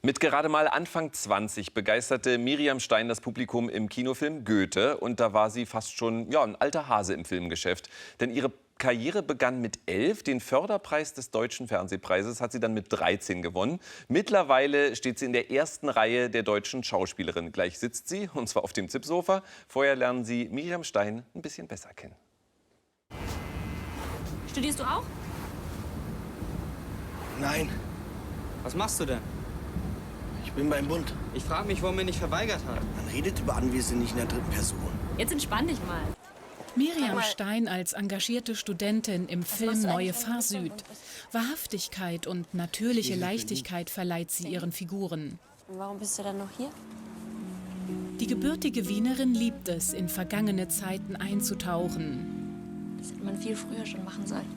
Mit gerade mal Anfang 20 begeisterte Miriam Stein das Publikum im Kinofilm Goethe. Und da war sie fast schon ein alter Hase im Filmgeschäft. Denn ihre Karriere begann mit 11. Den Förderpreis des Deutschen Fernsehpreises hat sie dann mit 13 gewonnen. Mittlerweile steht sie in der ersten Reihe der deutschen Schauspielerin. Gleich sitzt sie, und zwar auf dem Zippsofa. Vorher lernen Sie Miriam Stein ein bisschen besser kennen. Studierst du auch? Nein, Was machst du denn? ich bin beim Bund. Ich frage mich, warum er nicht verweigert hat. Man redet über Anwesen nicht in der dritten Person. Jetzt entspann dich mal. Miriam Stein als engagierte Studentin im Film Neue Fahr Süd. Wahrhaftigkeit und natürliche Leichtigkeit verleiht sie ihren Figuren. Warum bist du dann noch hier? Die gebürtige Wienerin liebt es, in vergangene Zeiten einzutauchen. Das hätte man viel früher schon machen sollen.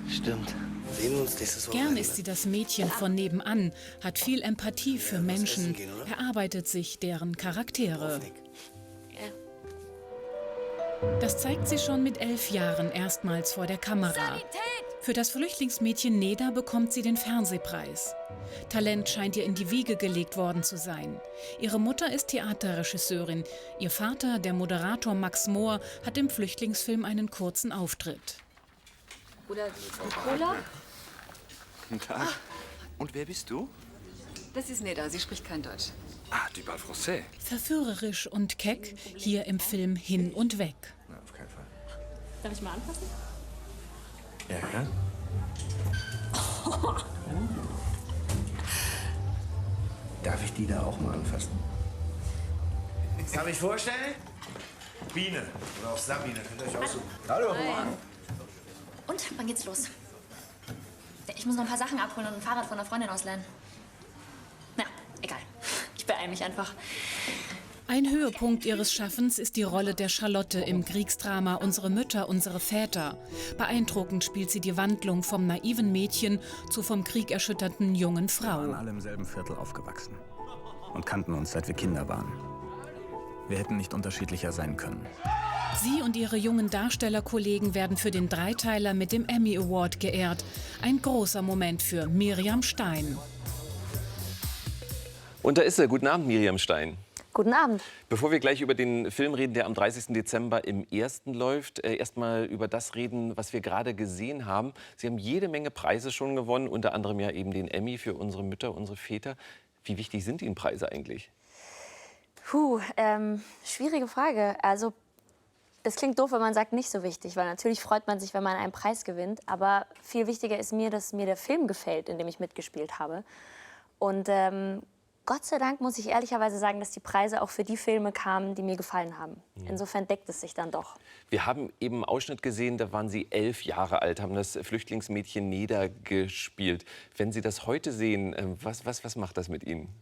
Stimmt. Sehen wir uns nächstes Gern Wochenende. ist sie das Mädchen von nebenan, hat viel Empathie für Menschen, erarbeitet sich deren Charaktere. Das zeigt sie schon mit 11 Jahren erstmals vor der Kamera. Für das Flüchtlingsmädchen Neda bekommt sie den Fernsehpreis. Talent scheint ihr in die Wiege gelegt worden zu sein. Ihre Mutter ist Theaterregisseurin. Ihr Vater, der Moderator Max Mohr, hat im Flüchtlingsfilm einen kurzen Auftritt. Oder Cola? Guten Tag. Und wer bist du? Das ist Neda, sie spricht kein Deutsch. Ah, du parles français. Verführerisch und keck, hier im Film Hin und Weg. Na, auf keinen Fall. Darf ich mal anfassen? Ja, klar. Darf ich die da auch mal anfassen? Darf ich vorstellen? Biene. Oder auch Sabine. Könnt ihr euch aussuchen. Hallo. Und, wann geht's los? Ich muss noch ein paar Sachen abholen und ein Fahrrad von einer Freundin ausleihen. Na, egal. Ich beeile mich einfach. Ein Höhepunkt ihres Schaffens ist die Rolle der Charlotte im Kriegsdrama Unsere Mütter, unsere Väter. Beeindruckend spielt sie die Wandlung vom naiven Mädchen zur vom Krieg erschütterten jungen Wir waren Frau. alle im selben Viertel aufgewachsen und kannten uns, seit wir Kinder waren. Wir hätten nicht unterschiedlicher sein können. Sie und ihre jungen Darstellerkollegen werden für den Dreiteiler mit dem Emmy Award geehrt. Ein großer Moment für Miriam Stein. Und da ist sie. Guten Abend, Miriam Stein. Guten Abend. Bevor wir gleich über den Film reden, der am 30. Dezember im Ersten läuft, erst mal über das reden, was wir gerade gesehen haben. Sie haben jede Menge Preise schon gewonnen, unter anderem ja eben den Emmy für Unsere Mütter, unsere Väter. Wie wichtig sind Ihnen Preise eigentlich? Schwierige Frage. Also, das klingt doof, wenn man sagt, nicht so wichtig, weil natürlich freut man sich, wenn man einen Preis gewinnt. Aber viel wichtiger ist mir, dass mir der Film gefällt, in dem ich mitgespielt habe. Und Gott sei Dank muss ich ehrlicherweise sagen, dass die Preise auch für die Filme kamen, die mir gefallen haben. Insofern deckt es sich dann doch. Wir haben eben einen Ausschnitt gesehen, da waren Sie 11 Jahre alt, haben das Flüchtlingsmädchen Neda gespielt. Wenn Sie das heute sehen, was macht das mit Ihnen?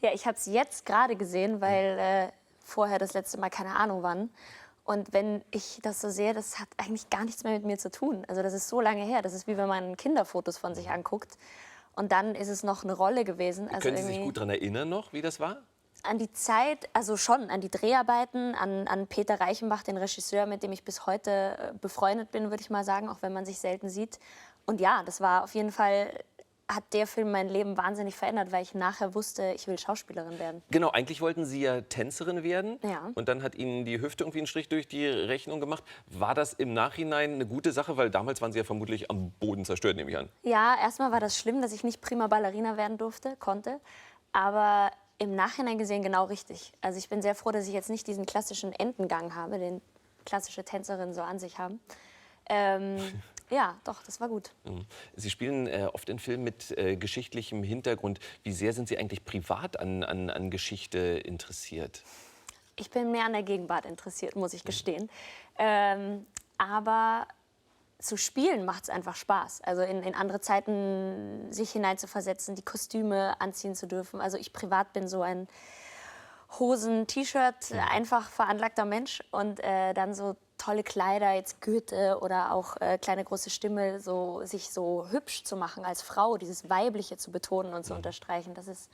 Ja, ich habe es jetzt gerade gesehen, weil vorher das letzte Mal keine Ahnung wann. Und wenn ich das so sehe, das hat eigentlich gar nichts mehr mit mir zu tun. Also das ist so lange her. Das ist wie wenn man Kinderfotos von sich anguckt. Und dann ist es noch eine Rolle gewesen. Also Können Sie sich gut daran erinnern noch, wie das war? an die Zeit, also schon an die Dreharbeiten, an Peter Reichenbach, den Regisseur, mit dem ich bis heute befreundet bin, würde ich mal sagen, auch wenn man sich selten sieht. Und ja, das war auf jeden Fall, hat der Film mein Leben wahnsinnig verändert, weil ich nachher wusste, ich will Schauspielerin werden. Genau, eigentlich wollten Sie ja Tänzerin werden. Ja. Und dann hat Ihnen die Hüfte irgendwie einen Strich durch die Rechnung gemacht. War das im Nachhinein eine gute Sache? Weil damals waren Sie ja vermutlich am Boden zerstört, nehme ich an. Ja, erstmal war das schlimm, dass ich nicht prima Ballerina werden konnte. Aber im Nachhinein gesehen genau richtig. Also ich bin sehr froh, dass ich jetzt nicht diesen klassischen Entengang habe, den klassische Tänzerinnen so an sich haben. Ja, doch, das war gut. Sie spielen oft in Filmen mit geschichtlichem Hintergrund. Wie sehr sind Sie eigentlich privat an Geschichte interessiert? Ich bin mehr an der Gegenwart interessiert, muss ich gestehen. Aber zu spielen macht es einfach Spaß. Also in andere Zeiten sich hineinzuversetzen, die Kostüme anziehen zu dürfen. Also ich privat bin so ein Hosen, T-Shirt, einfach veranlagter Mensch. Und dann so tolle Kleider, jetzt Goethe oder auch kleine große Stimme, so, sich so hübsch zu machen als Frau, dieses Weibliche zu betonen und zu unterstreichen, das ist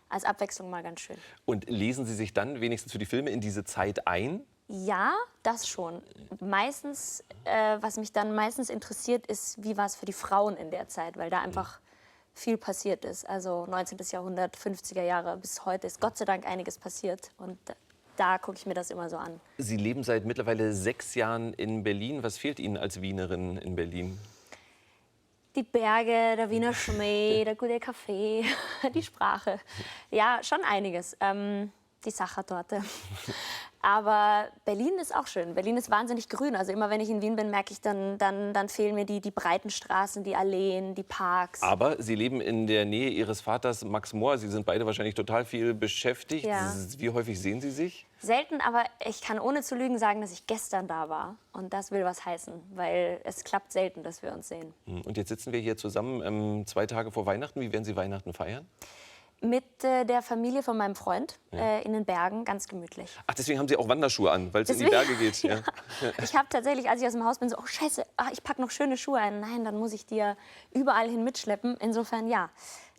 als Abwechslung mal ganz schön. Und lesen Sie sich dann wenigstens für die Filme in diese Zeit ein? Ja, das schon. Meistens, was mich dann meistens interessiert, ist, wie war es für die Frauen in der Zeit, weil da einfach viel passiert ist. Also 19. Jahrhundert, 50er Jahre bis heute ist Gott sei Dank einiges passiert. Und da gucke ich mir das immer so an. Sie leben seit mittlerweile 6 Jahren in Berlin. Was fehlt Ihnen als Wienerin in Berlin? Die Berge, der Wiener Schnee, der gute Kaffee, die Sprache. Ja, schon einiges. Die Sachertorte. Aber Berlin ist auch schön. Berlin ist wahnsinnig grün. Also immer wenn ich in Wien bin, merke ich, dann fehlen mir die breiten Straßen, die Alleen, die Parks. Aber Sie leben in der Nähe Ihres Vaters Max Mohr. Sie sind beide wahrscheinlich total viel beschäftigt. Ja. Wie häufig sehen Sie sich? Selten, aber ich kann ohne zu lügen sagen, dass ich gestern da war. Und das will was heißen, weil es klappt selten, dass wir uns sehen. Und jetzt sitzen wir hier zusammen 2 Tage vor Weihnachten. Wie werden Sie Weihnachten feiern? Mit der Familie von meinem Freund in den Bergen, ganz gemütlich. Ach, deswegen haben Sie auch Wanderschuhe an, weil es in die Deswegen- Berge geht. Ja. Ich habe tatsächlich, als ich aus dem Haus bin, so, oh Scheiße, ich packe noch schöne Schuhe ein. Nein, dann muss ich die ja überall hin mitschleppen. Insofern, ja.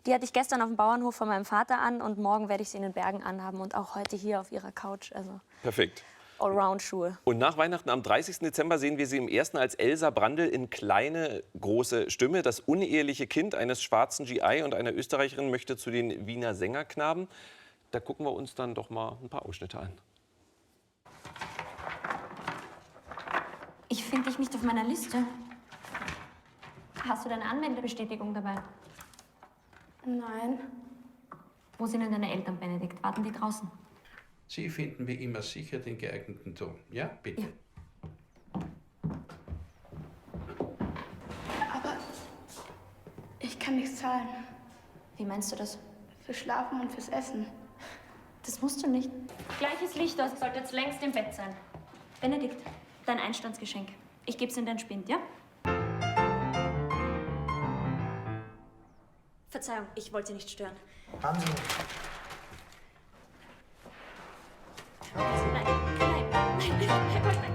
Die hatte ich gestern auf dem Bauernhof von meinem Vater an und morgen werde ich sie in den Bergen anhaben und auch heute hier auf ihrer Couch. Also Perfekt. Allround-Schuhe. Und nach Weihnachten am 30. Dezember sehen wir sie im ersten als Elsa Brandl in Kleine, große Stimme. Das uneheliche Kind eines schwarzen GI und einer Österreicherin möchte zu den Wiener Sängerknaben. Da gucken wir uns dann doch mal ein paar Ausschnitte an. Ich finde dich nicht auf meiner Liste. Hast du deine Anmeldebestätigung dabei? Nein. Wo sind denn deine Eltern, Benedikt? Warten die draußen? Sie finden wie immer sicher den geeigneten Ton. Ja, bitte. Ja. Aber ich kann nichts zahlen. Wie meinst du das? Fürs Schlafen und fürs Essen. Das musst du nicht. Gleiches Licht, das sollte jetzt längst im Bett sein. Benedikt, dein Einstandsgeschenk. Ich geb's in deinen Spind, ja? Verzeihung, ich wollte Sie nicht stören. Haben Sie. Nein, Herr Goldberg.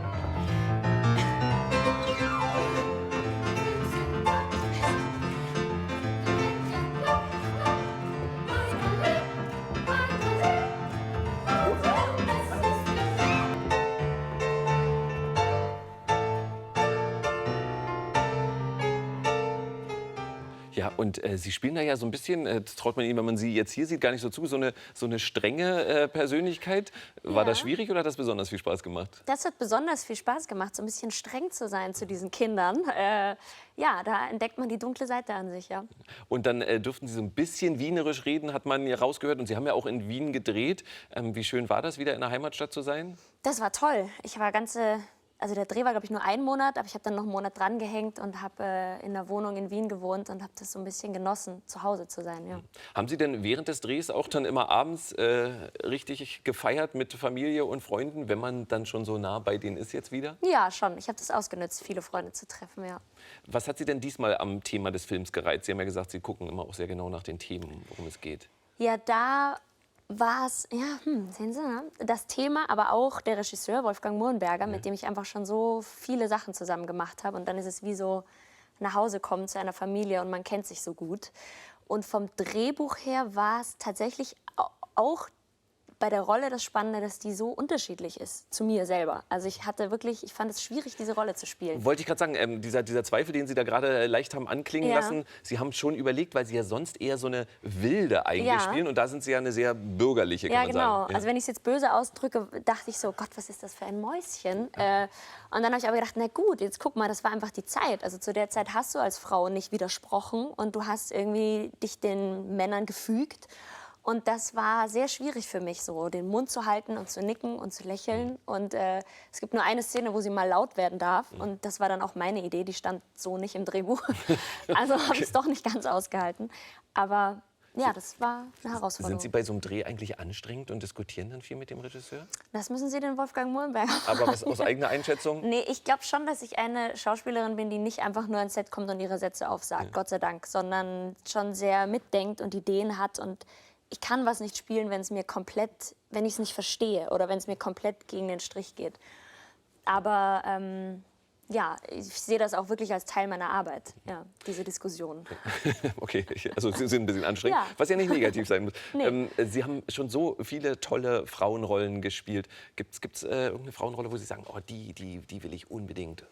Ja, und Sie spielen da ja so ein bisschen, das traut man Ihnen, wenn man Sie jetzt hier sieht, gar nicht so zu, so eine strenge Persönlichkeit. War das schwierig oder hat das besonders viel Spaß gemacht? Das hat besonders viel Spaß gemacht, so ein bisschen streng zu sein zu diesen Kindern. Ja, da entdeckt man die dunkle Seite an sich, ja. Und dann durften Sie so ein bisschen wienerisch reden, hat man ja rausgehört. Und Sie haben ja auch in Wien gedreht. Wie schön war das, wieder in der Heimatstadt zu sein? Das war toll. Ich war also der Dreh war, glaube ich, nur 1 Monat, aber ich habe dann noch einen Monat dran gehängt und habe in einer Wohnung in Wien gewohnt und habe das so ein bisschen genossen, zu Hause zu sein, ja. Haben Sie denn während des Drehs auch dann immer abends richtig gefeiert mit Familie und Freunden, wenn man dann schon so nah bei denen ist jetzt wieder? Ja, schon. Ich habe das ausgenutzt, viele Freunde zu treffen, ja. Was hat Sie denn diesmal am Thema des Films gereizt? Sie haben ja gesagt, Sie gucken immer auch sehr genau nach den Themen, worum es geht. Ja, da war es, ja, sehen Sie, ne? Das Thema, aber auch der Regisseur Wolfgang Murnberger, mit dem ich einfach schon so viele Sachen zusammen gemacht habe. Und dann ist es wie so nach Hause kommen zu einer Familie und man kennt sich so gut. Und vom Drehbuch her war es tatsächlich auch bei der Rolle das Spannende, dass die so unterschiedlich ist zu mir selber. Also ich fand es schwierig, diese Rolle zu spielen. Wollte ich gerade sagen, dieser Zweifel, den Sie da gerade leicht haben anklingen Ja. lassen, Sie haben schon überlegt, weil Sie ja sonst eher so eine Wilde eigentlich Ja. spielen und da sind Sie ja eine sehr bürgerliche, kann Ja, man genau. sagen. Also wenn ich es jetzt böse ausdrücke, dachte ich so, Gott, was ist das für ein Mäuschen? Und dann habe ich aber gedacht, na gut, jetzt guck mal, das war einfach die Zeit. Also zu der Zeit hast du als Frau nicht widersprochen und du hast irgendwie dich den Männern gefügt. Und das war sehr schwierig für mich, so den Mund zu halten und zu nicken und zu lächeln. Und es gibt nur eine Szene, wo sie mal laut werden darf. Und das war dann auch meine Idee, die stand so nicht im Drehbuch. Also habe ich es doch nicht ganz ausgehalten. Aber ja, das war eine Herausforderung. Sind Sie bei so einem Dreh eigentlich anstrengend und diskutieren dann viel mit dem Regisseur? Das müssen Sie den Wolfgang Murnberger Aber was aus eigener Einschätzung? Nee, ich glaube schon, dass ich eine Schauspielerin bin, die nicht einfach nur ans Set kommt und ihre Sätze aufsagt, Gott sei Dank, sondern schon sehr mitdenkt und Ideen hat. Und ich kann was nicht spielen, wenn ich es nicht verstehe oder wenn es mir komplett gegen den Strich geht. Aber ja, ich sehe das auch wirklich als Teil meiner Arbeit, ja, diese Diskussion. Okay, also Sie sind ein bisschen anstrengend, Ja. was ja nicht negativ sein muss. Nee. Sie haben schon so viele tolle Frauenrollen gespielt. Gibt's irgendeine Frauenrolle, wo Sie sagen, oh, die will ich unbedingt?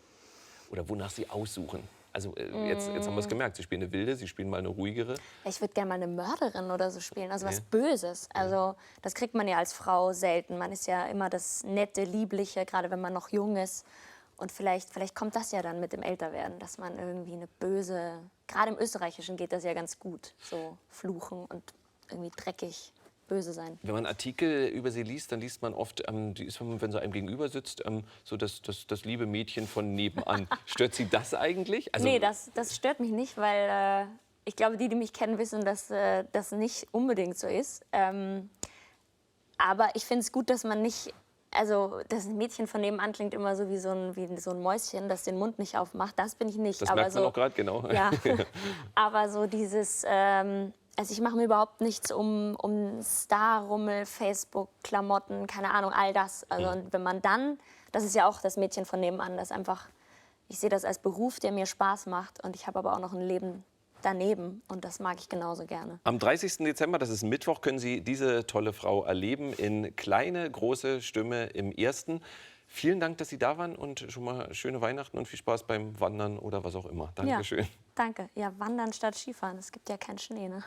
Oder wonach Sie aussuchen? Also jetzt haben wir es gemerkt, Sie spielen eine wilde, Sie spielen mal eine ruhigere. Ich würde gerne mal eine Mörderin oder so spielen, also was Okay. Böses. Also das kriegt man ja als Frau selten. Man ist ja immer das Nette, Liebliche, gerade wenn man noch jung ist. Und vielleicht kommt das ja dann mit dem Älterwerden, dass man irgendwie eine böse, gerade im Österreichischen geht das ja ganz gut, so fluchen und irgendwie dreckig, böse sein. Wenn man Artikel über Sie liest, dann liest man oft, die ist, wenn sie einem gegenüber sitzt, so das liebe Mädchen von nebenan. Stört Sie das eigentlich? Also, Nee, das stört mich nicht, weil ich glaube, die mich kennen, wissen, dass das nicht unbedingt so ist. Aber ich finde es gut, dass man nicht, also das Mädchen von nebenan klingt immer so wie so ein Mäuschen, das den Mund nicht aufmacht. Das bin ich nicht. das aber merkt man so, auch gerade, genau. Ja, aber so dieses, also ich mache mir überhaupt nichts um Star-Rummel, Facebook, Klamotten, keine Ahnung, all das. Also und wenn man dann, das ist ja auch das Mädchen von nebenan, das einfach, ich sehe das als Beruf, der mir Spaß macht und ich habe aber auch noch ein Leben daneben und das mag ich genauso gerne. Am 30. Dezember, das ist Mittwoch, können Sie diese tolle Frau erleben in Kleine, große Stimme im Ersten. Vielen Dank, dass Sie da waren und schon mal schöne Weihnachten und viel Spaß beim Wandern oder was auch immer. Dankeschön. Ja, danke. Ja, wandern statt Skifahren, es gibt ja keinen Schnee, ne?